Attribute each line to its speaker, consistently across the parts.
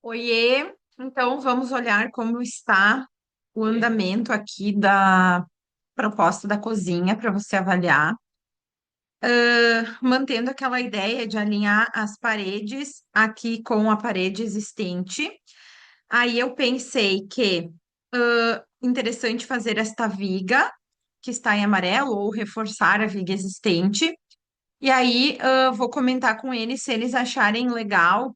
Speaker 1: Oiê, então vamos olhar como está o andamento aqui da proposta da cozinha para você avaliar, mantendo aquela ideia de alinhar as paredes aqui com a parede existente. Aí eu pensei que interessante fazer esta viga que está em amarelo ou reforçar a viga existente. E aí vou comentar com eles se eles acharem legal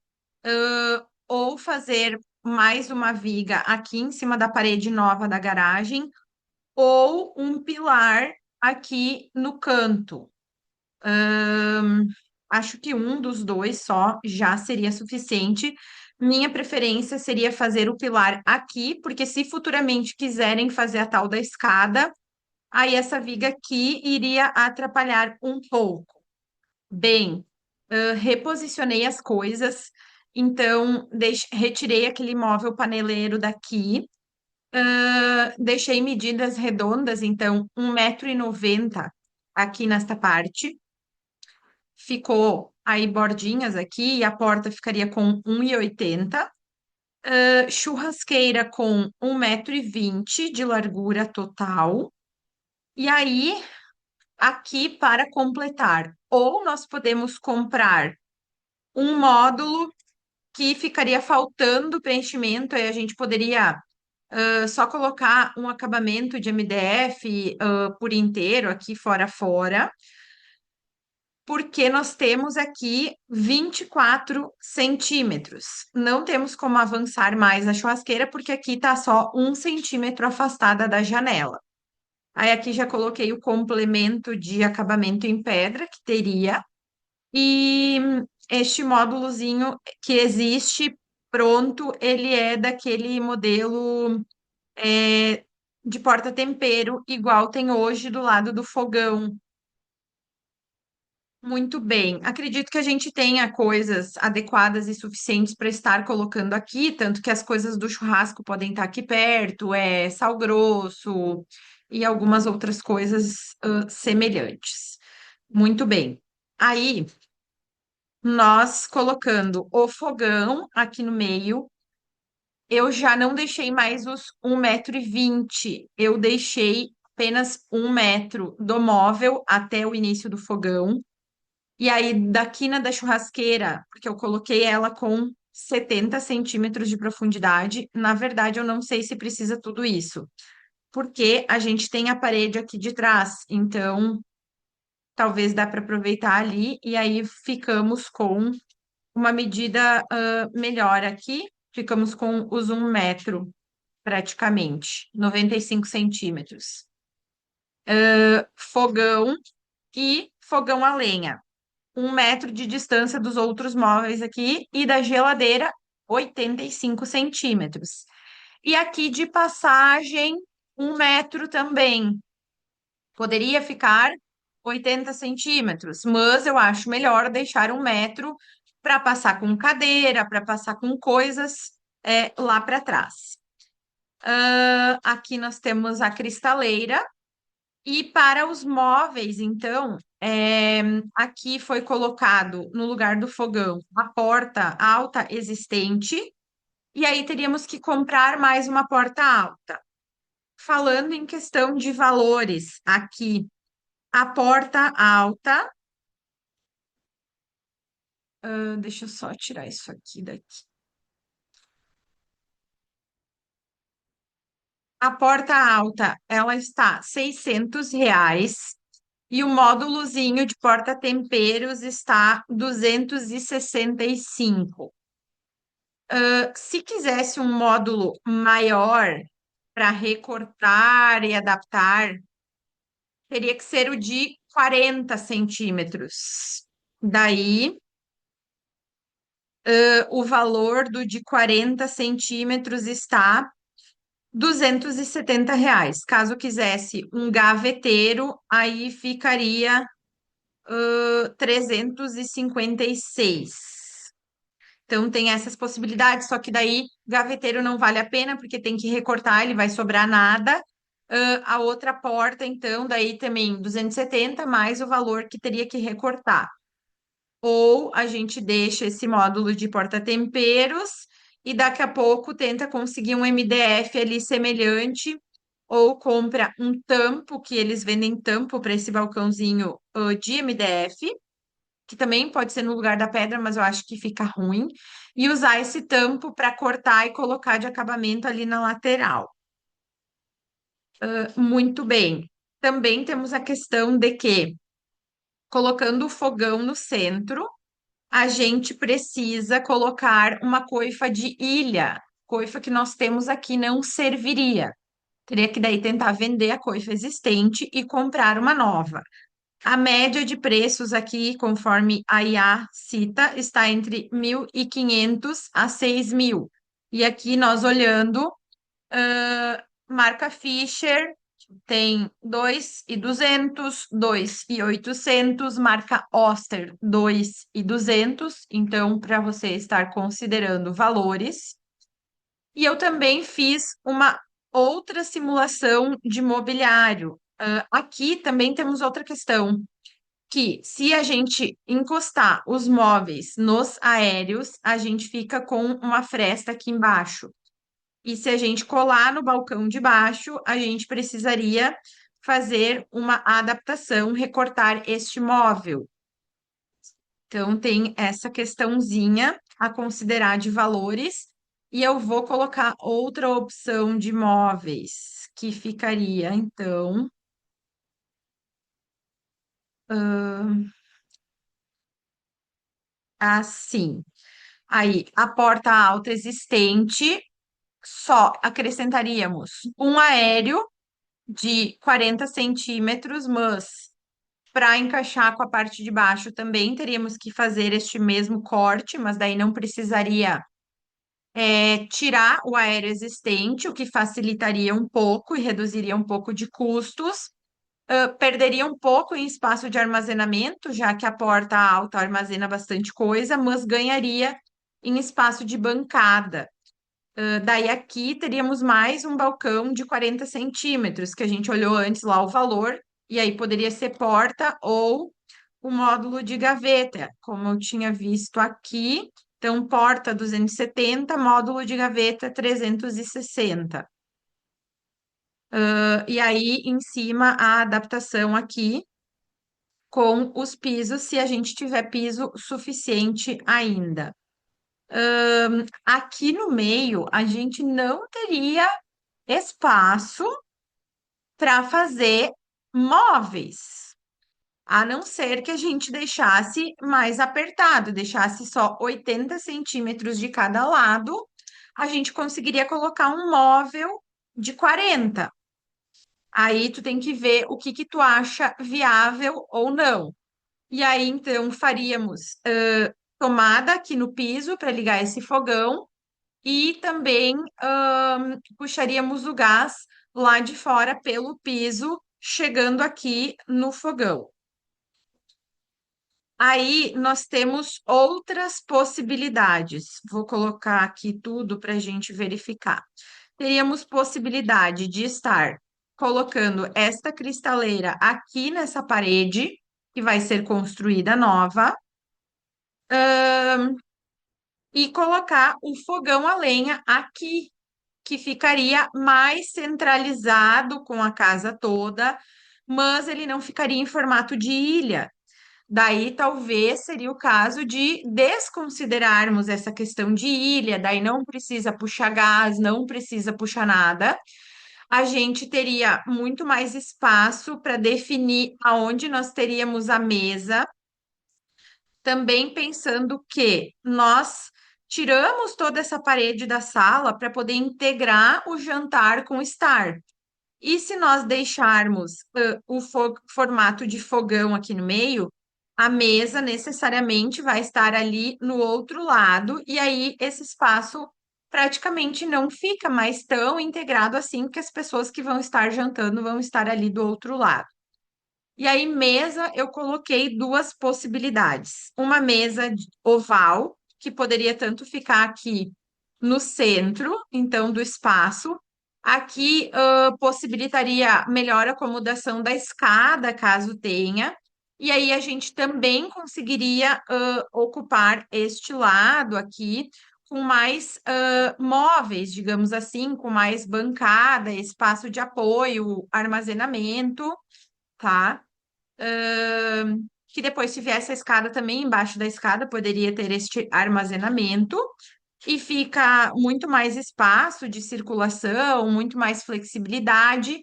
Speaker 1: ou fazer mais uma viga aqui em cima da parede nova da garagem, ou um pilar aqui no canto. Acho que um dos dois só já seria suficiente. Minha preferência seria fazer o pilar aqui, porque se futuramente quiserem fazer a tal da escada, aí essa viga aqui iria atrapalhar um pouco. Bem, reposicionei as coisas, então retirei aquele móvel paneleiro daqui, deixei medidas redondas, então 1,90 m aqui nesta parte, ficou aí bordinhas aqui e a porta ficaria com 1,80 m, churrasqueira com 1,20 m de largura total, e aí aqui para completar, ou nós podemos comprar um módulo que ficaria faltando preenchimento, aí a gente poderia só colocar um acabamento de MDF por inteiro aqui fora fora, porque nós temos aqui 24 centímetros. Não temos como avançar mais a churrasqueira, porque aqui está só 1 centímetro afastada da janela. Aí aqui já coloquei o complemento de acabamento em pedra que teria. E este módulozinho que existe pronto, ele é daquele modelo de porta-tempero, igual tem hoje do lado do fogão. Muito bem. Acredito que a gente tenha coisas adequadas e suficientes para estar colocando aqui, tanto que as coisas do churrasco podem estar aqui perto, sal grosso e algumas outras coisas semelhantes. Muito bem. Aí nós colocando o fogão aqui no meio, eu já não deixei mais os 1,20 m, eu deixei apenas 1 m do móvel até o início do fogão. E aí, da quina da churrasqueira, porque eu coloquei ela com 70 centímetros de profundidade, na verdade, eu não sei se precisa tudo isso, porque a gente tem a parede aqui de trás, então talvez dá para aproveitar ali, e aí ficamos com uma medida melhor aqui, ficamos com os 1 m praticamente, 95 centímetros. Fogão e fogão a lenha. 1 m de distância dos outros móveis aqui e da geladeira, 85 centímetros. E aqui de passagem, 1 m também. Poderia ficar 80 centímetros, mas eu acho melhor deixar 1 m para passar com cadeira, para passar com coisas lá para trás. Aqui nós temos a cristaleira. E para os móveis, então, aqui foi colocado no lugar do fogão a porta alta existente, e aí teríamos que comprar mais uma porta alta. Falando em questão de valores, aqui a porta alta, deixa eu só tirar isso aqui daqui. A porta alta, ela está R$ 600. E o módulozinho de porta-temperos está 265. Se quisesse um módulo maior para recortar e adaptar, teria que ser o de 40 centímetros. Daí, o valor do de 40 centímetros está R$ 270. Caso quisesse um gaveteiro, aí ficaria 356. Então tem essas possibilidades, só que daí gaveteiro não vale a pena, porque tem que recortar, ele vai sobrar nada. A outra porta, então, daí também 270 mais o valor que teria que recortar. Ou a gente deixa esse módulo de porta-temperos e daqui a pouco tenta conseguir um MDF ali semelhante, ou compra um tampo, que eles vendem tampo para esse balcãozinho de MDF, que também pode ser no lugar da pedra, mas eu acho que fica ruim, e usar esse tampo para cortar e colocar de acabamento ali na lateral. Muito bem. Também temos a questão de que, colocando o fogão no centro, a gente precisa colocar uma coifa de ilha. Coifa que nós temos aqui não serviria. Teria que daí tentar vender a coifa existente e comprar uma nova. A média de preços aqui, conforme a IA cita, está entre 1.500 a 6.000. E aqui nós olhando, marca Fischer tem 2.200, 2.800, marca Oster 2.200. Então, para você estar considerando valores. E eu também fiz uma outra simulação de mobiliário. Aqui também temos outra questão, que se a gente encostar os móveis nos aéreos, a gente fica com uma fresta aqui embaixo. E se a gente colar no balcão de baixo, a gente precisaria fazer uma adaptação, recortar este móvel. Então, tem essa questãozinha a considerar de valores. E eu vou colocar outra opção de móveis, que ficaria, então, assim. Aí, a porta alta existente, só acrescentaríamos um aéreo de 40 centímetros, mas para encaixar com a parte de baixo também teríamos que fazer este mesmo corte, mas daí não precisaria tirar o aéreo existente, o que facilitaria um pouco e reduziria um pouco de custos. Perderia um pouco em espaço de armazenamento, já que a porta alta armazena bastante coisa, mas ganharia em espaço de bancada. Daí aqui teríamos mais um balcão de 40 centímetros, que a gente olhou antes lá o valor, e aí poderia ser porta ou o módulo de gaveta, como eu tinha visto aqui. Então, porta 270, módulo de gaveta 360. E aí, em cima, a adaptação aqui com os pisos, se a gente tiver piso suficiente ainda. Aqui no meio, a gente não teria espaço para fazer móveis, a não ser que a gente deixasse mais apertado, deixasse só 80 centímetros de cada lado, a gente conseguiria colocar um móvel de 40. Aí tu tem que ver o que que tu acha viável ou não. E aí, então, faríamos tomada aqui no piso para ligar esse fogão e também puxaríamos o gás lá de fora pelo piso, chegando aqui no fogão. Aí nós temos outras possibilidades. Vou colocar aqui tudo para a gente verificar. Teríamos possibilidade de estar colocando esta cristaleira aqui nessa parede, que vai ser construída nova, e colocar o fogão a lenha aqui, que ficaria mais centralizado com a casa toda, mas ele não ficaria em formato de ilha. Daí talvez seria o caso de desconsiderarmos essa questão de ilha, daí não precisa puxar gás, não precisa puxar nada. A gente teria muito mais espaço para definir aonde nós teríamos a mesa, também pensando que nós tiramos toda essa parede da sala para poder integrar o jantar com o estar. E se nós deixarmos o formato de fogão aqui no meio, a mesa necessariamente vai estar ali no outro lado, e aí esse espaço praticamente não fica mais tão integrado assim, porque as pessoas que vão estar jantando vão estar ali do outro lado. E aí, mesa, eu coloquei duas possibilidades. Uma mesa oval, que poderia tanto ficar aqui no centro, então, do espaço. Aqui, possibilitaria melhor acomodação da escada, caso tenha. E aí, a gente também conseguiria, ocupar este lado aqui com mais móveis, digamos assim, com mais bancada, espaço de apoio, armazenamento, tá? Que depois, se viesse a escada também, embaixo da escada, poderia ter este armazenamento. E fica muito mais espaço de circulação, muito mais flexibilidade.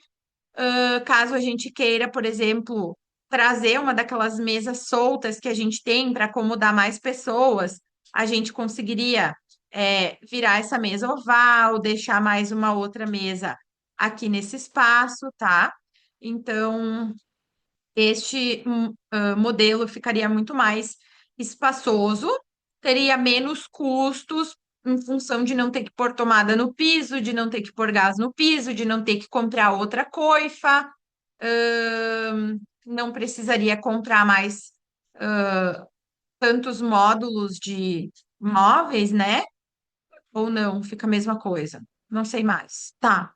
Speaker 1: Caso a gente queira, por exemplo, trazer uma daquelas mesas soltas que a gente tem para acomodar mais pessoas, a gente conseguiria, virar essa mesa oval, deixar mais uma outra mesa aqui nesse espaço, tá? Então, este modelo ficaria muito mais espaçoso, teria menos custos em função de não ter que pôr tomada no piso, de não ter que pôr gás no piso, de não ter que comprar outra coifa, não precisaria comprar mais tantos módulos de móveis, né? Ou não, fica a mesma coisa. Não sei mais. Tá.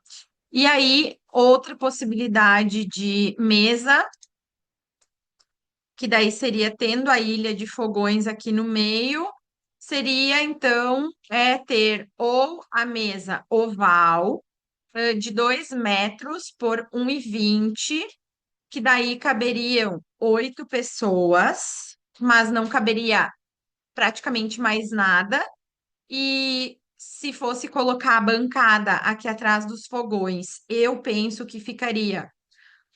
Speaker 1: E aí, outra possibilidade de mesa que daí seria tendo a ilha de fogões aqui no meio, seria então ter ou a mesa oval de 2 metros por 1,20, que daí caberiam 8 pessoas, mas não caberia praticamente mais nada. E se fosse colocar a bancada aqui atrás dos fogões, eu penso que ficaria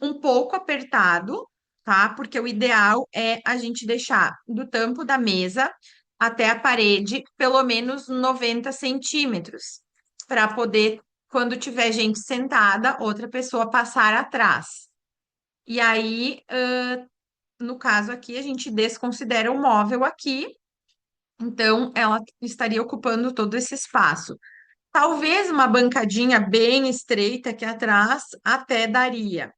Speaker 1: um pouco apertado, tá? Porque o ideal é a gente deixar do tampo da mesa até a parede pelo menos 90 centímetros, para poder, quando tiver gente sentada, outra pessoa passar atrás. E aí, no caso aqui, a gente desconsidera o móvel aqui, então ela estaria ocupando todo esse espaço. Talvez uma bancadinha bem estreita aqui atrás até daria.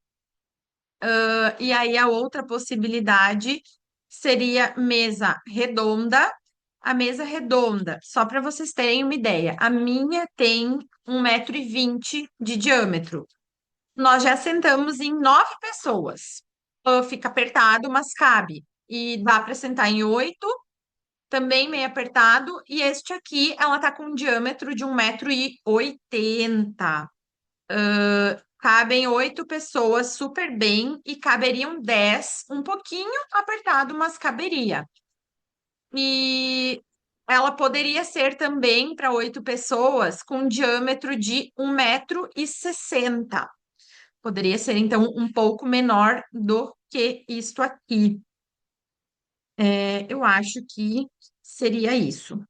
Speaker 1: E aí a outra possibilidade seria mesa redonda. A mesa redonda, só para vocês terem uma ideia, a minha tem 1,20 m de diâmetro. Nós já sentamos em 9 pessoas. Fica apertado, mas cabe. E dá para sentar em 8, também meio apertado. E este aqui, ela tá com um diâmetro de 1,80 m. Cabem 8 pessoas super bem e caberiam 10, um pouquinho apertado, mas caberia. E ela poderia ser também para 8 pessoas com um diâmetro de 1,60 m. Poderia ser, então, um pouco menor do que isto aqui. Eu acho que seria isso.